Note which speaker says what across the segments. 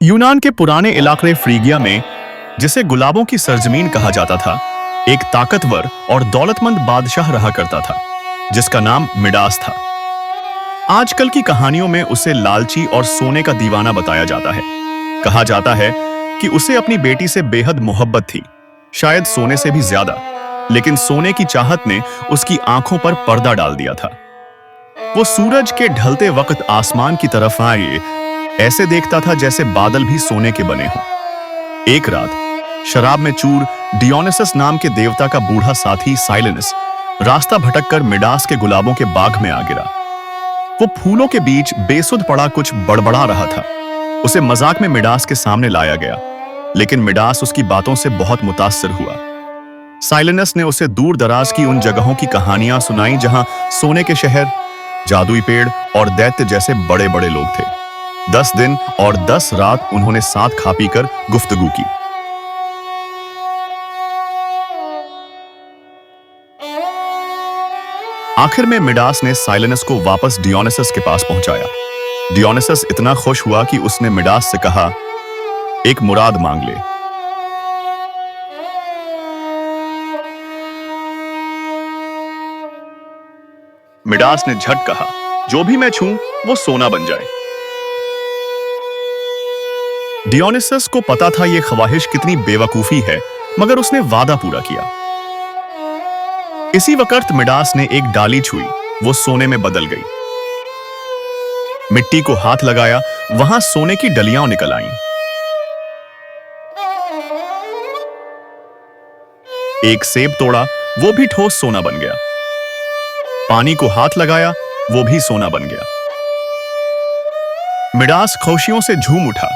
Speaker 1: यूनान के पुराने इलाके फ्रीगिया में, जिसे गुलाबों की सरजमीन कहा जाता था, एक ताकतवर और दौलतमंद बादशाह रहा करता था जिसका नाम मिडास था। आजकल की कहानियों में उसे लालची और सोने का दीवाना बताया जाता है। कहा जाता है कि उसे अपनी बेटी से बेहद मोहब्बत थी, शायद सोने से भी ज्यादा, लेकिन सोने की चाहत ने उसकी आंखों पर पर्दा डाल दिया था। वो सूरज के ढलते वक्त आसमान की तरफ आए ऐसे देखता था जैसे बादल भी सोने के बने हों। एक रात शराब में चूर डियोनिसस नाम के देवता का बूढ़ा साथी साइलेनस रास्ता भटककर मिडास के गुलाबों के बाग में आ गिरा। वो फूलों के बीच बेसुध पड़ा कुछ बड़बड़ा रहा था। उसे मजाक में मिडास के सामने लाया गया, लेकिन मिडास उसकी बातों से बहुत मुतासिर हुआ। साइलेनस ने उसे दूर दराज की उन जगहों की कहानियां सुनाई जहां सोने के शहर, जादुई पेड़ और दैत्य जैसे बड़े बड़े लोग थे। 10 दिन और 10 रात उन्होंने साथ खा पी कर गुफ्तगू की। आखिर में मिडास ने साइलेनस को वापस डियोनिसस के पास पहुंचाया। डियोनिसस इतना खुश हुआ कि उसने मिडास से कहा, एक मुराद मांग ले। मिडास ने झट कहा, जो भी मैं छूं वो सोना बन जाए। डियोनिसस को पता था यह ख्वाहिश कितनी बेवकूफी है, मगर उसने वादा पूरा किया। इसी वक्त मिडास ने एक डाली छुई, वो सोने में बदल गई। मिट्टी को हाथ लगाया, वहां सोने की डलियां निकल आईं। एक सेब तोड़ा, वो भी ठोस सोना बन गया। पानी को हाथ लगाया, वो भी सोना बन गया। मिडास खुशियों से झूम उठा।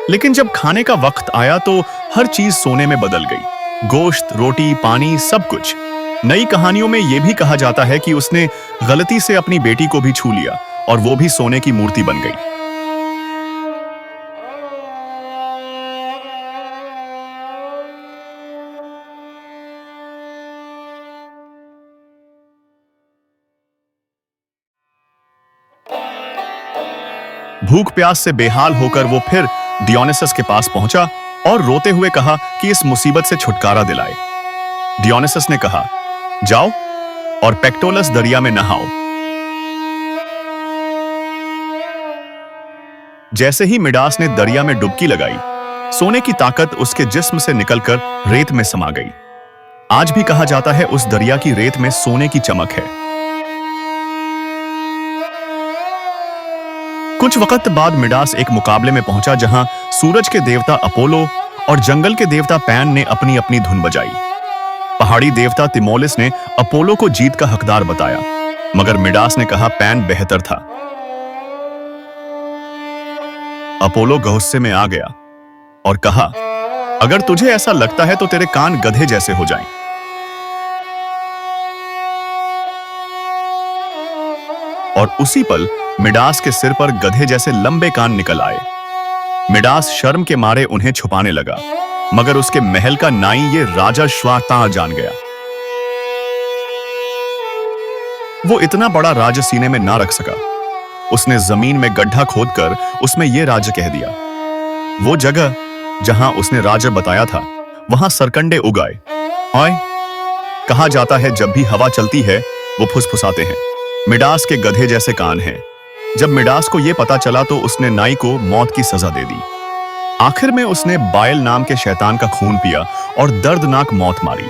Speaker 1: लेकिन जब खाने का वक्त आया तो हर चीज सोने में बदल गई। गोश्त, रोटी, पानी, सब कुछ। नई कहानियों में यह भी कहा जाता है कि उसने गलती से अपनी बेटी को भी छू लिया और वो भी सोने की मूर्ति बन गई। भूख प्यास से बेहाल होकर वो फिर डियोनिसस के पास पहुंचा और रोते हुए कहा कि इस मुसीबत से छुटकारा दिलाए। डियोनिसस ने कहा, जाओ और पेक्टोलस दरिया में नहाओ। जैसे ही मिडास ने दरिया में डुबकी लगाई, सोने की ताकत उसके जिस्म से निकलकर रेत में समा गई। आज भी कहा जाता है उस दरिया की रेत में सोने की चमक है। कुछ वक्त बाद मिडास एक मुकाबले में पहुंचा जहां सूरज के देवता अपोलो और जंगल के देवता पैन ने अपनी अपनी धुन बजाई। पहाड़ी देवता तिमोलिस ने अपोलो को जीत का हकदार बताया, मगर मिडास ने कहा पैन बेहतर था। अपोलो गुस्से में आ गया और कहा, अगर तुझे ऐसा लगता है तो तेरे कान गधे जैसे हो जाएं। और उसी पल मिडास के सिर पर गधे जैसे लंबे कान निकल आए। मिडास शर्म के मारे उन्हें छुपाने लगा, मगर उसके महल का नाई ये राजा श्वाता जान गया। वो इतना बड़ा राज सीने में ना रख सका। उसने जमीन में गड्ढा खोदकर उसमें यह राज कह दिया। वो जगह जहां उसने राज बताया था, वहां सरकंडे उग आए। ओए, कहा जाता है जब भी हवा चलती है वो फुसफुसाते हैं। मिडास के गधे जैसे कान हैं। जब मिडास को यह पता चला तो उसने नाई को मौत की सजा दे दी। आखिर में उसने बायल नाम के शैतान का खून पिया और दर्दनाक मौत मारी।